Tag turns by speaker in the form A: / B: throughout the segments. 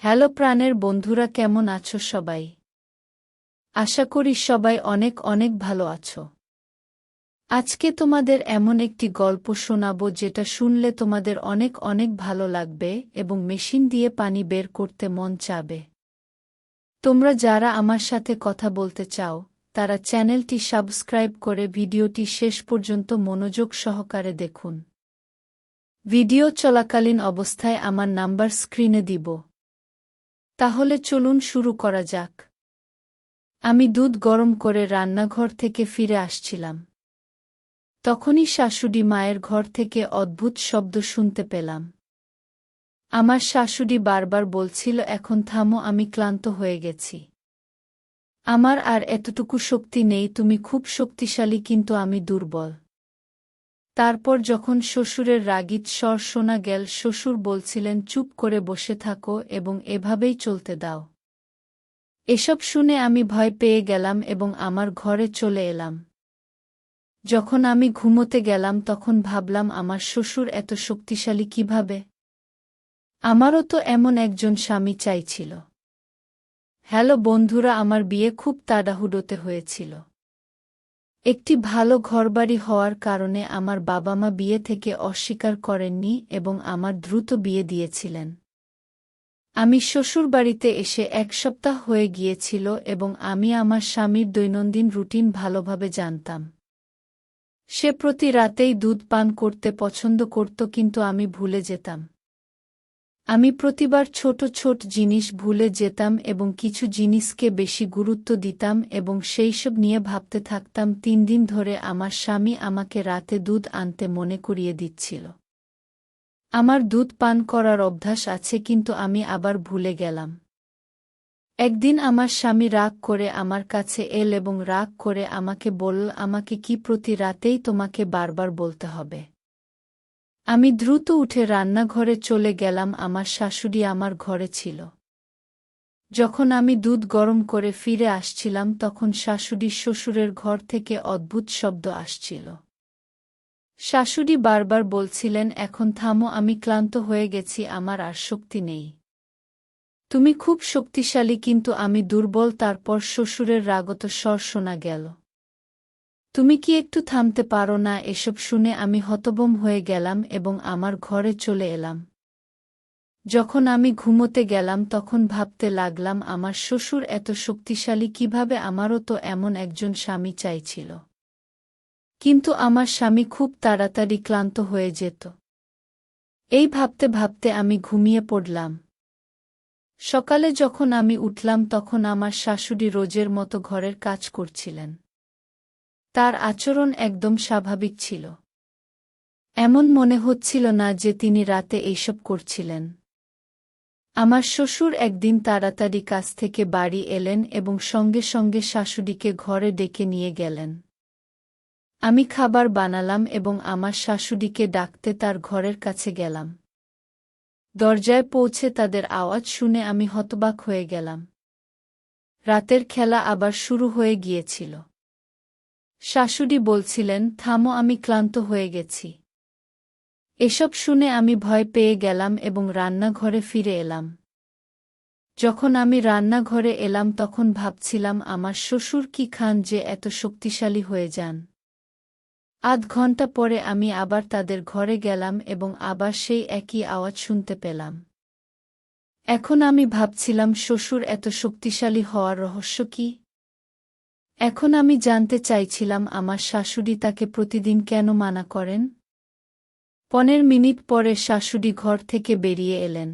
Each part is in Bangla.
A: হ্যালো প্রাণের বন্ধুরা, কেমন আছো সবাই? আশা করি সবাই অনেক অনেক ভালো আছো। আজকে তোমাদের এমন একটি গল্প শোনাবো যেটা শুনলে তোমাদের অনেক অনেক ভালো লাগবে এবং মেশিন দিয়ে পানি বের করতে মন চাবে। তোমরা যারা আমার সাথে কথা বলতে চাও তারা চ্যানেলটি সাবস্ক্রাইব করে ভিডিওটি শেষ পর্যন্ত মনোযোগ সহকারে দেখুন। ভিডিও চলাকালীন অবস্থায় আমার নাম্বার স্ক্রিনে দিব। তাহলে চলুন শুরু করা যাক। আমি দুধ গরম করে রান্নাঘর থেকে ফিরে আসছিলাম। তখনই শাশুড়ি মায়ের ঘর থেকে অদ্ভুত শব্দ শুনতে পেলাম। আমার শাশুড়ি বারবার বলছিল, এখন থামো, আমি ক্লান্ত হয়ে গেছি। আমার আর এতটুকু শক্তি নেই, তুমি খুব শক্তিশালী কিন্তু আমি দুর্বল। তারপর যখন শ্বশুরের রাগীত স্বর শোনা গেল, শ্বশুর বলছিলেন, চুপ করে বসে থাকো এবং এভাবেই চলতে দাও। এসব শুনে আমি ভয় পেয়ে গেলাম এবং আমার ঘরে চলে এলাম। যখন আমি ঘুমোতে গেলাম তখন ভাবলাম, আমার শ্বশুর এত শক্তিশালী কিভাবে? আমারও তো এমন একজন স্বামী চাইছিল। হ্যালো বন্ধুরা, আমার বিয়ে খুব তাড়াহুড়োতে হয়েছিল। একটি ভালো ঘরবাড়ি হওয়ার কারণে আমার বাবা মা বিয়ে থেকে অস্বীকার করেননি এবং আমার দ্রুত বিয়ে দিয়েছিলেন। আমি শ্বশুরবাড়িতে এসে 1 সপ্তাহ হয়ে গিয়েছিল এবং আমি আমার স্বামীর দৈনন্দিন রুটিন ভালোভাবে জানতাম। সে প্রতি রাতেই দুধ পান করতে পছন্দ করত, কিন্তু আমি ভুলে যেতাম। আমি প্রতিবার ছোট ছোট জিনিস ভুলে যেতাম এবং কিছু জিনিসকে বেশি গুরুত্ব দিতাম এবং সেইসব নিয়ে ভাবতে থাকতাম। 3 দিন ধরে আমার স্বামী আমাকে রাতে দুধ আনতে মনে করিয়ে দিচ্ছিল। আমার দুধ পান করার অভ্যাস আছে, কিন্তু আমি আবার ভুলে গেলাম। একদিন আমার স্বামী রাগ করে আমার কাছে এল এবং রাগ করে আমাকে বলল, আমাকে কি প্রতি রাতেই তোমাকে বারবার বলতে হবে? আমি দ্রুত উঠে রান্নাঘরে চলে গেলাম। আমার শাশুড়ি আমার ঘরে ছিল। যখন আমি দুধ গরম করে ফিরে আসছিলাম তখন শাশুড়ির শ্বশুরের ঘর থেকে অদ্ভুত শব্দ আসছিল। শাশুড়ি বারবার বলছিলেন, এখন থামো, আমি ক্লান্ত হয়ে গেছি, আমার আর শক্তি নেই। তুমি খুব শক্তিশালী কিন্তু আমি দুর্বল। তারপর শ্বশুরের রাগত স্বর শোনা গেল, তুমি কি একটু থামতে পারো না? এসব শুনে আমি হতভম্ব হয়ে গেলাম এবং আমার ঘরে চলে এলাম। যখন আমি ঘুমোতে গেলাম তখন ভাবতে লাগলাম, আমার শ্বশুর এত শক্তিশালী কিভাবে? আমারও তো এমন একজন স্বামী চাইছিল। কিন্তু আমার স্বামী খুব তাড়াতাড়ি ক্লান্ত হয়ে যেত। এই ভাবতে ভাবতে আমি ঘুমিয়ে পড়লাম। সকালে যখন আমি উঠলাম তখন আমার শাশুড়ি রোজের মতো ঘরের কাজ করছিলেন। তার আচরণ একদম স্বাভাবিক ছিল। এমন মনে হচ্ছিল না যে তিনি রাতে এইসব করছিলেন। আমার শ্বশুর একদিন তাড়াতাড়ি কাজ থেকে বাড়ি এলেন এবং সঙ্গে সঙ্গে শাশুড়িকে ঘরে ডেকে নিয়ে গেলেন। আমি খাবার বানালাম এবং আমার শাশুড়িকে ডাকতে তার ঘরের কাছে গেলাম। দরজায় পৌঁছে তাদের আওয়াজ শুনে আমি হতবাক হয়ে গেলাম। রাতের খেলা আবার শুরু হয়ে গিয়েছিল। শাশুড়ি বলছিলেন, থামো, আমি ক্লান্ত হয়ে গেছি। এসব শুনে আমি ভয় পেয়ে গেলাম এবং রান্নাঘরে ফিরে এলাম। যখন আমি রান্নাঘরে এলাম তখন ভাবছিলাম, আমার শ্বশুর কি খান যে এত শক্তিশালী হয়ে যান? আধ ঘন্টা পরে আমি আবার তাদের ঘরে গেলাম এবং আবার সেই একই আওয়াজ শুনতে পেলাম। এখন আমি ভাবছিলাম, শ্বশুর এত শক্তিশালী হওয়ার রহস্য কি? এখন আমি জানতে চাইছিলাম, আমার শাশুড়ি তাকে প্রতিদিন কেন মানা করেন? 15 মিনিট পরে শাশুড়ি ঘর থেকে বেরিয়ে এলেন।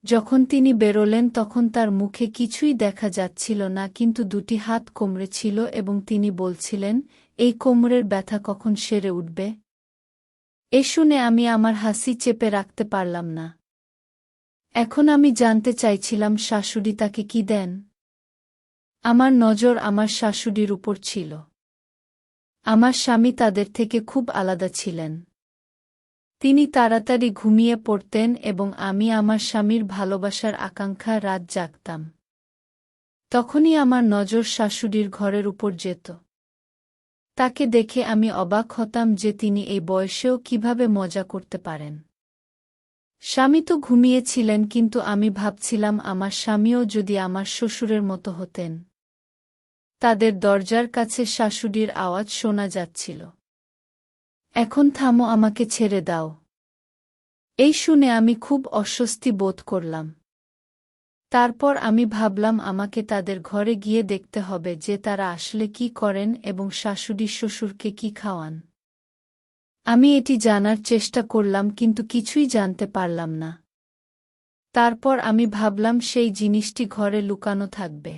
A: যখন তিনি বেরোলেন তখন তার মুখে কিছুই দেখা যাচ্ছিল না, কিন্তু 2টি হাত কোমরে ছিল এবং তিনি বলছিলেন, এই কোমরের ব্যথা কখন সেরে উঠবে? এ শুনে আমি আমার হাসি চেপে রাখতে পারলাম না। এখন আমি জানতে চাইছিলাম, শাশুড়ি তাকে কি দেন? আমার নজর আমার শাশুড়ির উপর ছিল। আমার স্বামী তাদের থেকে খুব আলাদা ছিলেন। তিনি তাড়াতাড়ি ঘুমিয়ে পড়তেন এবং আমি আমার স্বামীর ভালোবাসার আকাঙ্ক্ষা রাত জাগতাম। তখনই আমার নজর শাশুড়ির ঘরের উপর যেত। তাকে দেখে আমি অবাক হতাম যে তিনি এই বয়সেও কিভাবে মজা করতে পারেন। স্বামী তো ঘুমিয়েছিলেন, কিন্তু আমি ভাবছিলাম আমার স্বামীও যদি আমার শ্বশুরের মতো হতেন। তাদের দরজার কাছে শাশুড়ির আওয়াজ শোনা যাচ্ছিল। এখন থামো, আমাকে ছেড়ে দাও। এই শুনে আমি খুব অস্বস্তি বোধ করলাম। তারপর আমি ভাবলাম আমাকে তাদের ঘরে গিয়ে দেখতে হবে যে তারা আসলে কি করেন এবং শাশুড়ি শ্বশুরকে কি খাওয়ান। আমি এটি জানার চেষ্টা করলাম, কিন্তু কিছুই জানতে পারলাম না। তারপর আমি ভাবলাম সেই জিনিসটি ঘরে লুকানো থাকবে।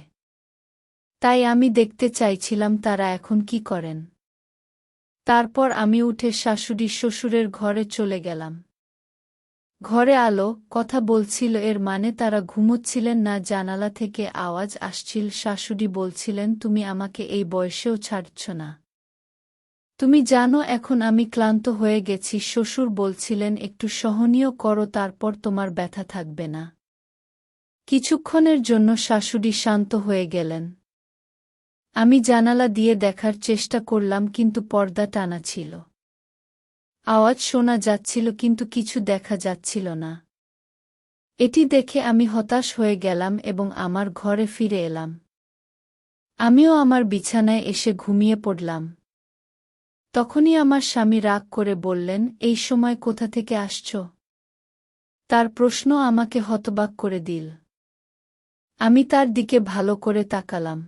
A: তাই আমি দেখতে চাইছিলাম তারা এখন কি করেন। তারপর আমি উঠে শাশুড়ি শ্বশুরের ঘরে চলে গেলাম। ঘরে আলো কথা বলছিল, এর মানে তারা ঘুমোচ্ছিলেন না। জানালা থেকে আওয়াজ আসছিল। শাশুড়ি বলছিলেন, তুমি আমাকে এই বয়সেও ছাড়ছ না। তুমি জানো এখন আমি ক্লান্ত হয়ে গেছি। শ্বশুর বলছিলেন, একটু সহনীয় করো, তারপর তোমার ব্যথা থাকবে না। কিছুক্ষণের জন্য শাশুড়ি শান্ত হয়ে গেলেন। আমি জানালা দিয়ে দেখার চেষ্টা করলাম, কিন্তু পর্দা টানা ছিল। আওয়াজ শোনা যাচ্ছিল, কিন্তু কিছু দেখা যাচ্ছিল না। এটি দেখে আমি হতাশ হয়ে গেলাম এবং আমার ঘরে ফিরে এলাম। আমিও আমার বিছানায় এসে ঘুমিয়ে পড়লাম। তখনই আমার স্বামী রাগ করে বললেন, এই সময় কোথা থেকে আসছ? তার প্রশ্ন আমাকে হতবাক করে দিল। আমি তার দিকে ভালো করে তাকালাম।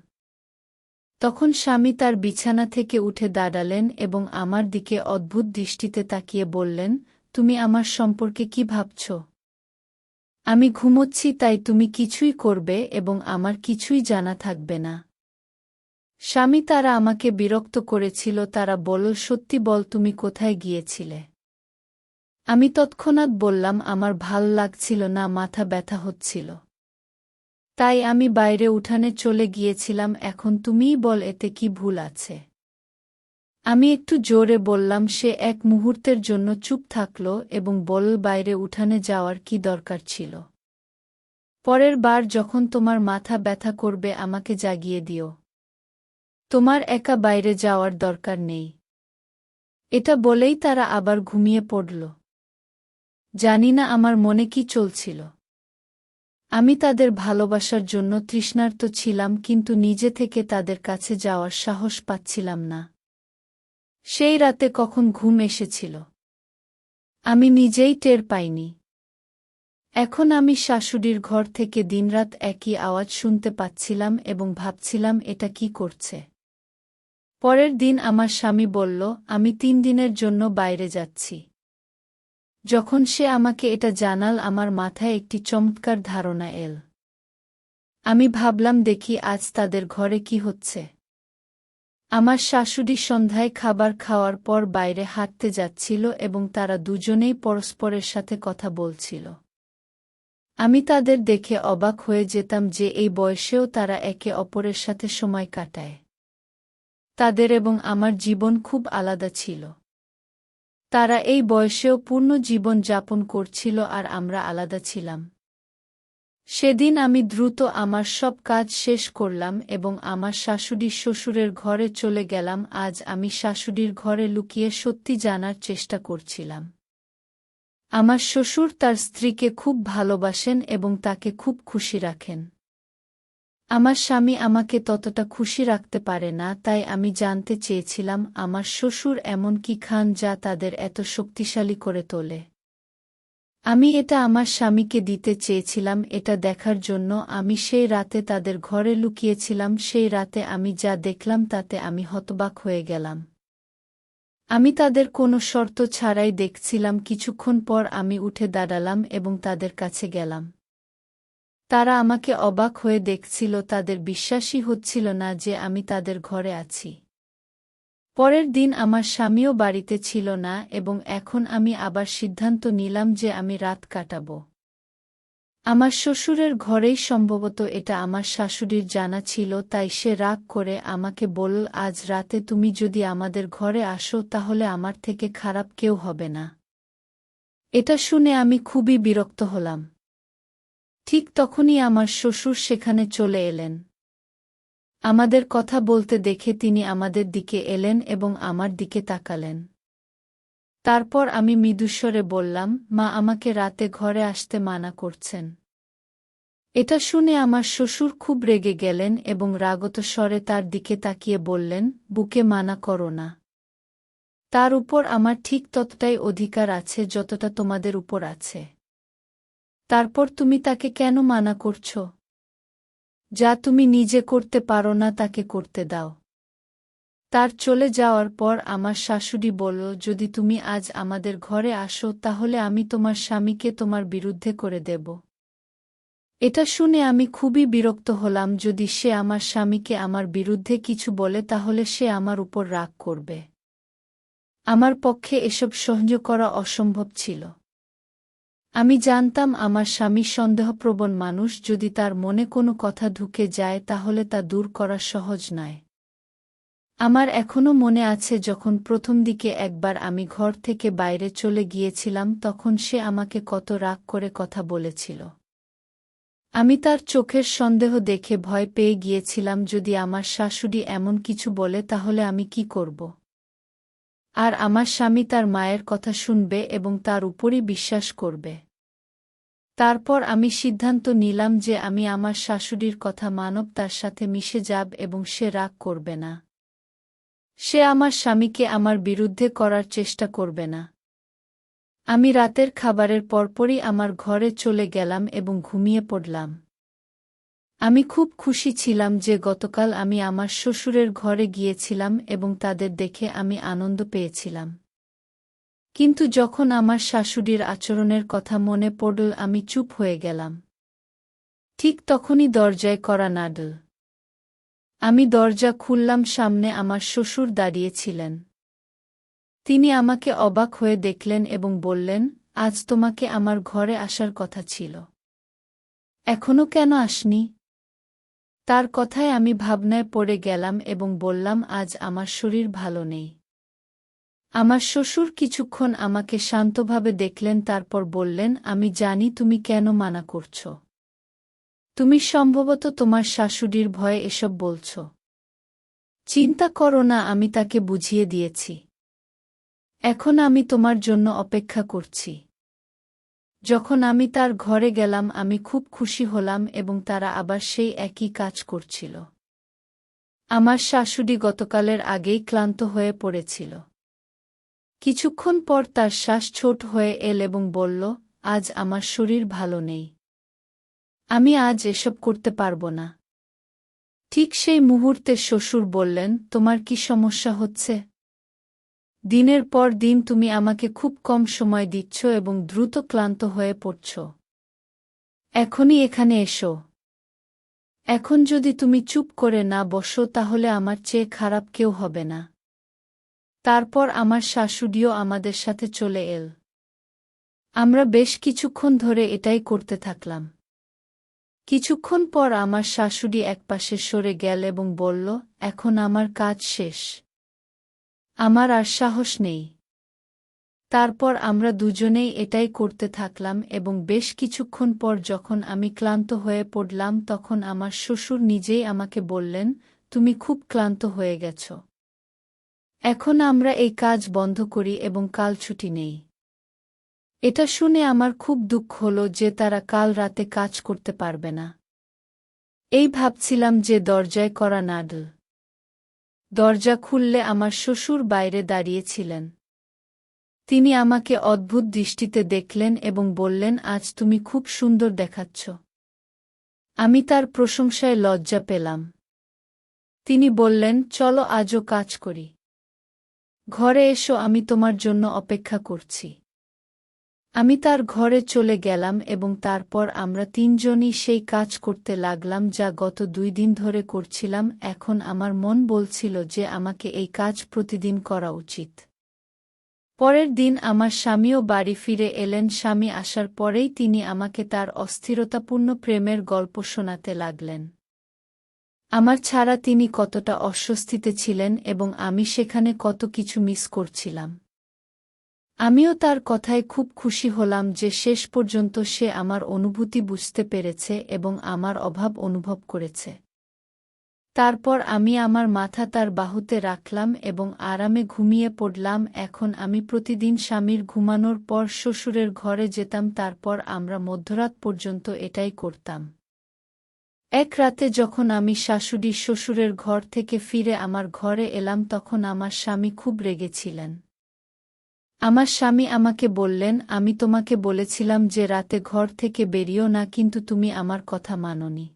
A: তখন স্বামী তার বিছানা থেকে উঠে দাঁড়ালেন এবং আমার দিকে অদ্ভুত দৃষ্টিতে তাকিয়ে বললেন, তুমি আমার সম্পর্কে কি ভাবছ? আমি ঘুমোচ্ছি, তাই তুমি কিছুই করবে এবং আমার কিছুই জানা থাকবে না। স্বামী তারা আমাকে বিরক্ত করেছিল। তারা বলল, সত্যি বল, তুমি কোথায় গিয়েছিলে? আমি তৎক্ষণাৎ বললাম, আমার ভাল লাগছিল না, মাথা ব্যথা হচ্ছিল। তাই আমি বাইরে উঠানে চলে গিয়েছিলাম। এখন তুমিই বল, এতে কি ভুল আছে? আমি একটু জোরে বললাম। সে এক মুহূর্তের জন্য চুপ থাকল এবং বলল, বাইরে উঠানে যাওয়ার কি দরকার ছিল? পরের বার যখন তোমার মাথা ব্যথা করবে আমাকে জাগিয়ে দিও। তোমার একা বাইরে যাওয়ার দরকার নেই। এটা বলেই তারা আবার ঘুমিয়ে পড়ল। জানি না আমার মনে কি চলছিল। আমি তাদের ভালোবাসার জন্য তৃষ্ণার্ত ছিলাম, কিন্তু নিজে থেকে তাদের কাছে যাওয়ার সাহস পাচ্ছিলাম না। সেই রাতে কখন ঘুম এসেছিল আমি নিজেই টের পাইনি। এখন আমি শাশুড়ির ঘর থেকে দিনরাত একই আওয়াজ শুনতে পাচ্ছিলাম এবং ভাবছিলাম, এটা কি করছে। পরের দিন আমার স্বামী বলল, আমি 3 দিনের জন্য বাইরে যাচ্ছি। যখন সে আমাকে এটা জানাল, আমার মাথায় একটি চমৎকার ধারণা এল। আমি ভাবলাম, দেখি আজ তাদের ঘরে কি হচ্ছে। আমার শাশুড়ি সন্ধ্যায় খাবার খাওয়ার পর বাইরে হাঁটতে যাচ্ছিল এবং তারা দুজনেই পরস্পরের সাথে কথা বলছিল। আমি তাদের দেখে অবাক হয়ে যেতাম যে এই বয়সেও তারা একে অপরের সাথে সময় কাটায়। তাদের এবং আমার জীবন খুব আলাদা ছিল। তারা এই বয়সেও পূর্ণ জীবন যাপন করছিল আর আমরা আলাদা ছিলাম। সেদিন আমি দ্রুত আমার সব কাজ শেষ করলাম এবং আমার শাশুড়ি শ্বশুরের ঘরে চলে গেলাম। আজ আমি শাশুড়ির ঘরে লুকিয়ে সত্যি জানার চেষ্টা করছিলাম। আমার শ্বশুর তার স্ত্রীকে খুব ভালোবাসেন এবং তাকে খুব খুশি রাখেন। আমার স্বামী আমাকে ততটা খুশি রাখতে পারে না, তাই আমি জানতে চেয়েছিলাম আমার শ্বশুর এমন কি খান যা তাদের এত শক্তিশালী করে তোলে। আমি এটা আমার স্বামীকে দিতে চেয়েছিলাম। এটা দেখার জন্য আমি সেই রাতে তাদের ঘরে লুকিয়েছিলাম। সেই রাতে আমি যা দেখলাম তাতে আমি হতবাক হয়ে গেলাম। আমি তাদের কোনো শর্ত ছাড়াই দেখছিলাম। কিছুক্ষণ পর আমি উঠে দাঁড়ালাম এবং তাদের কাছে গেলাম। তারা আমাকে অবাক হয়ে দেখছিল। তাদের বিশ্বাসই হচ্ছিল না যে আমি তাদের ঘরে আছি। পরের দিন আমার স্বামীও বাড়িতে ছিল না এবং এখন আমি আবার সিদ্ধান্ত নিলাম যে আমি রাত কাটাব আমার শ্বশুরের ঘরেই। সম্ভবত এটা আমার শাশুড়ির জানা ছিল, তাই সে রাগ করে আমাকে বলল, আজ রাতে তুমি যদি আমাদের ঘরে আসো তাহলে আমার থেকে খারাপ কেউ হবে না। এটা শুনে আমি খুবই বিরক্ত হলাম। ঠিক তখনই আমার শ্বশুর সেখানে চলে এলেন। আমাদের কথা বলতে দেখে তিনি আমাদের দিকে এলেন এবং আমার দিকে তাকালেন। তারপর আমি মৃদুস্বরে বললাম, মা আমাকে রাতে ঘরে আসতে মানা করছেন। এটা শুনে আমার শ্বশুর খুব রেগে গেলেন এবং রাগত স্বরে তার দিকে তাকিয়ে বললেন, বুকে মানা করো না। তার উপর আমার ঠিক ততটাই অধিকার আছে যতটা তোমাদের উপর আছে। তারপর তুমি তাকে কেন মানা করছ? যা তুমি নিজে করতে পারো না তাকে করতে দাও। তার চলে যাওয়ার পর আমার শাশুড়ি বলল, যদি তুমি আজ আমাদের ঘরে আসো তাহলে আমি তোমার স্বামীকে তোমার বিরুদ্ধে করে দেব। এটা শুনে আমি খুবই বিরক্ত হলাম। যদি সে আমার স্বামীকে আমার বিরুদ্ধে কিছু বলে তাহলে সে আমার উপর রাগ করবে। আমার পক্ষে এসব সহ্য করা অসম্ভব ছিল। আমি জানতাম আমার স্বামী সন্দেহপ্রবণ মানুষ, যদি তার মনে কোনো কথা ঢুকে যায় তাহলে তা দূর করা সহজ নয়। আমার এখনো মনে আছে যখন প্রথম দিকে একবার আমি ঘর থেকে বাইরে চলে গিয়েছিলাম তখন সে আমাকে কত রাগ করে কথা বলেছিল। আমি তার চোখের সন্দেহ দেখে ভয় পেয়ে গিয়েছিলাম, যদি আমার শাশুড়ি এমন কিছু বলে তাহলে আমি কি করব? আর আমার স্বামী তার মায়ের কথা শুনবে এবং তার উপরই বিশ্বাস করবে। তারপর আমি সিদ্ধান্ত নিলাম যে আমি আমার শাশুড়ির কথা মানব, তার সাথে মিশে যাব এবং সে রাগ করবে না। সে আমার স্বামীকে আমার বিরুদ্ধে করার চেষ্টা করবে না। আমি রাতের খাবারের পরপরই আমার ঘরে চলে গেলাম এবং ঘুমিয়ে পড়লাম। আমি খুব খুশি ছিলাম যে গতকাল আমি আমার শ্বশুরের ঘরে গিয়েছিলাম এবং তাদের দেখে আমি আনন্দ পেয়েছিলাম। কিন্তু যখন আমার শাশুড়ির আচরণের কথা মনে পড়ল আমি চুপ হয়ে গেলাম। ঠিক তখনই দরজায় কড়া নাড়ল। আমি দরজা খুললাম, সামনে আমার শ্বশুর দাঁড়িয়েছিলেন। তিনি আমাকে অবাক হয়ে দেখলেন এবং বললেন, আজ তোমাকে আমার ঘরে আসার কথা ছিল। এখনো কেন আসনি? তার কথায় আমি ভাবনায় পড়ে গেলাম এবং বললাম, আজ আমার শরীর ভালো নেই। আমার শ্বশুর কিছুক্ষণ আমাকে শান্তভাবে দেখলেন, তারপর বললেন, আমি জানি তুমি কেন মানা করছ। তুমি সম্ভবত তোমার শাশুড়ির ভয়ে এসব বলছ। চিন্তা করো না, আমি তাকে বুঝিয়ে দিয়েছি। এখন আমি তোমার জন্য অপেক্ষা করছি। যখন আমি তার ঘরে গেলাম আমি খুব খুশি হলাম এবং তারা আবার সেই একই কাজ করছিল। আমার শাশুড়ি গতকালের আগেই ক্লান্ত হয়ে পড়েছিল। কিছুক্ষণ পর তার শ্বাস ছোট হয়ে এল এবং বলল, আজ আমার শরীর ভালো নেই। আমি আজ এসব করতে পারব না। ঠিক সেই মুহূর্তে শ্বশুর বললেন, তোমার কি সমস্যা হচ্ছে? দিনের পর দিন তুমি আমাকে খুব কম সময় দিচ্ছ এবং দ্রুত ক্লান্ত হয়ে পড়ছ। এখনই এখানে এসো। এখন যদি তুমি চুপ করে না বসো তাহলে আমার চেয়ে খারাপ কেউ হবে না। তারপর আমার শাশুড়িও আমাদের সাথে চলে এল। আমরা বেশ কিছুক্ষণ ধরে এটাই করতে থাকলাম। কিছুক্ষণ পর আমার শাশুড়ি একপাশে সরে গেল এবং বলল, এখন আমার কাজ শেষ। আমার আর সাহস নেই। তারপর আমরা দুজনেই এটাই করতে থাকলাম এবং বেশ কিছুক্ষণ পর যখন আমি ক্লান্ত হয়ে পড়লাম তখন আমার শ্বশুর নিজেই আমাকে বললেন, তুমি খুব ক্লান্ত হয়ে গেছ। এখন আমরা এই কাজ বন্ধ করি এবং কাল ছুটি নেই। এটা শুনে আমার খুব দুঃখ হলো যে তারা কাল রাতে কাজ করতে পারবে না। এই ভাবছিলাম যে দরজায় কড়া নাড়ল। দরজা খুললে আমার শ্বশুর বাইরে দাঁড়িয়েছিলেন। তিনি আমাকে অদ্ভুত দৃষ্টিতে দেখলেন এবং বললেন, আজ তুমি খুব সুন্দর দেখাচ্ছ। আমি তার প্রশংসায় লজ্জা পেলাম। তিনি বললেন, চলো আজও কাজ করি। ঘরে এসো, আমি তোমার জন্য অপেক্ষা করছি। আমি তার ঘরে চলে গেলাম এবং তারপর আমরা তিনজনই সেই কাজ করতে লাগলাম যা গত 2 দিন ধরে করছিলাম। এখন আমার মন বলছিল যে আমাকে এই কাজ প্রতিদিন করা উচিত। পরের দিন আমার স্বামীও বাড়ি ফিরে এলেন। স্বামী আসার পরেই তিনি আমাকে তার অস্থিরতাপূর্ণ প্রেমের গল্প শোনাতে লাগলেন। আমার ছাড়া তিনি কতটা অস্বস্তিতে ছিলেন এবং আমি সেখানে কত কিছু মিস করছিলাম। আমিও তার কথায় খুব খুশি হলাম যে শেষ পর্যন্ত সে আমার অনুভূতি বুঝতে পেরেছে এবং আমার অভাব অনুভব করেছে। তারপর আমি আমার মাথা তার বাহুতে রাখলাম এবং আরামে ঘুমিয়ে পড়লাম। এখন আমি প্রতিদিন স্বামীর ঘুমানোর পর শ্বশুরের ঘরে যেতাম, তারপর আমরা মধ্যরাত পর্যন্ত এটাই করতাম। এক রাতে যখন আমি শাশুড়ি শ্বশুরের ঘর থেকে ফিরে আমার ঘরে এলাম, তখন আমার স্বামী খুব রেগেছিলেন। আমার স্বামী আমাকে বললেন, আমি তোমাকে বলেছিলাম যে রাতে ঘর থেকে বেরিও না, কিন্তু তুমি আমার কথা মানোনি।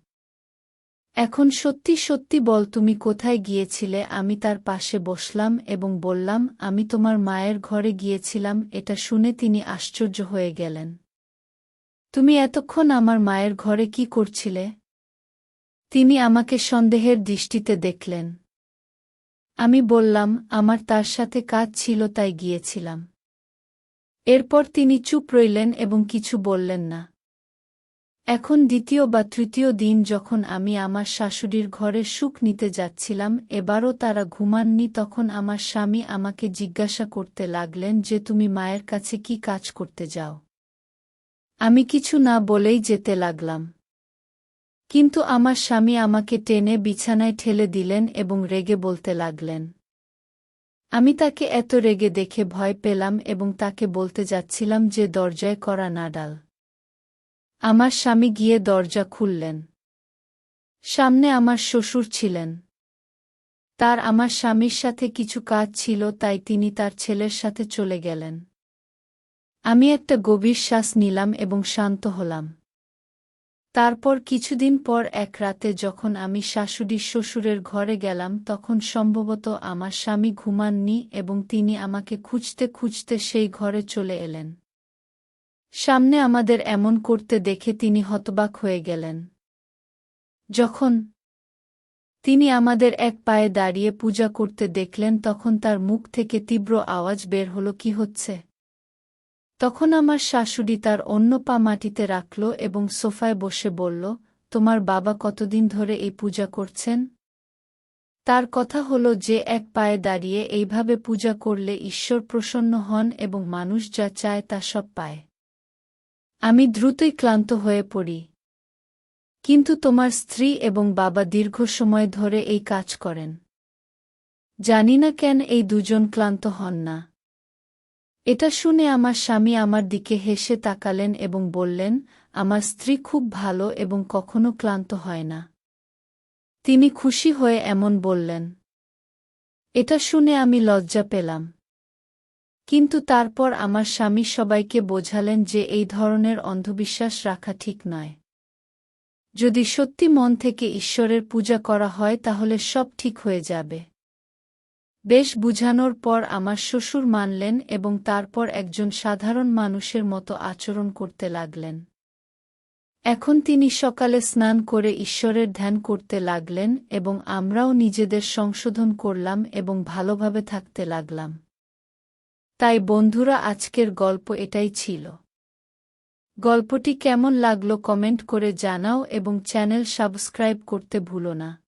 A: এখন সত্যি সত্যি বল, তুমি কোথায় গিয়েছিলে? আমি তার পাশে বসলাম এবং বললাম, আমি তোমার মায়ের ঘরে গিয়েছিলাম। এটা শুনে তিনি আশ্চর্য হয়ে গেলেন। তুমি এতক্ষণ আমার মায়ের ঘরে কি করছিলে? তিনি আমাকে সন্দেহের দৃষ্টিতে দেখলেন। আমি বললাম, আমার তার সাথে কাজ ছিল তাই গিয়েছিলাম। এরপর তিনি চুপ রইলেন এবং কিছু বললেন না। এখন দ্বিতীয় বা তৃতীয় দিন যখন আমি আমার শাশুড়ির ঘরে সুখ নিতে যাচ্ছিলাম, এবারও তারা ঘুমাননি। তখন আমার স্বামী আমাকে জিজ্ঞাসা করতে লাগলেন যে তুমি মায়ের কাছে কি কাজ করতে যাও? আমি কিছু না বলেই যেতে লাগলাম। কিন্তু আমার স্বামী আমাকে টেনে বিছানায় ঠেলে দিলেন এবং রেগে বলতে লাগলেন। আমি তাকে এত রেগে দেখে ভয় পেলাম এবং তাকে বলতে যাচ্ছিলাম যে দরজায় কড়া না ডাল। আমার স্বামী গিয়ে দরজা খুললেন। সামনে আমার শ্বশুর ছিলেন। তার আমার স্বামীর সাথে কিছু কাজ ছিল, তাই তিনি তার ছেলের সাথে চলে গেলেন। আমি একটা গভীর শ্বাস নিলাম এবং শান্ত হলাম। তারপর কিছুদিন পর এক রাতে যখন আমি শাশুড়ি শ্বশুরের ঘরে গেলাম, তখন সম্ভবত আমার স্বামী ঘুমাননি এবং তিনি আমাকে খুঁজতে খুঁজতে সেই ঘরে চলে এলেন। সামনে আমাদের এমন করতে দেখে তিনি হতবাক হয়ে গেলেন। যখন তিনি আমাদের এক পায়ে দাঁড়িয়ে পূজা করতে দেখলেন, তখন তার মুখ থেকে তীব্র আওয়াজ বের হলো, কি হচ্ছে? তখন আমার শাশুড়ি তার অন্য পা মাটিতে রাখল এবং সোফায় বসে বলল, তোমার বাবা কতদিন ধরে এই পূজা করছেন? তার কথা হল যে এক পায়ে দাঁড়িয়ে এইভাবে পূজা করলে ঈশ্বর প্রসন্ন হন এবং মানুষ যা চায় তা সব পায়। আমি দ্রুতই ক্লান্ত হয়ে পড়ি। কিন্তু তোমার স্ত্রী এবং বাবা দীর্ঘ সময় ধরে এই কাজ করেন। জানি না কেন এই দুজন ক্লান্ত হন না। এটা শুনে আমার স্বামী আমার দিকে হেসে তাকালেন এবং বললেন, আমার স্ত্রী খুব ভালো এবং কখনো ক্লান্ত হয় না। তিনি খুশি হয়ে এমন বললেন। এটা শুনে আমি লজ্জা পেলাম। কিন্তু তারপর আমার স্বামী সবাইকে বোঝালেন যে এই ধরনের অন্ধবিশ্বাস রাখা ঠিক নয়। যদি সত্যি মন থেকে ঈশ্বরের পূজা করা হয় তাহলে সব ঠিক হয়ে যাবে। বেশ বুঝানোর পর আমার শ্বশুর মানলেন এবং তারপর একজন সাধারণ মানুষের মতো আচরণ করতে লাগলেন। এখন তিনি সকালে স্নান করে ঈশ্বরের ধ্যান করতে লাগলেন এবং আমরাও নিজেদের সংশোধন করলাম এবং ভালোভাবে থাকতে লাগলাম। তাই বন্ধুরা, আজকের গল্প এটাই ছিল। গল্পটি কেমন লাগলো কমেন্ট করে জানাও এবং চ্যানেল সাবস্ক্রাইব করতে ভুলো না।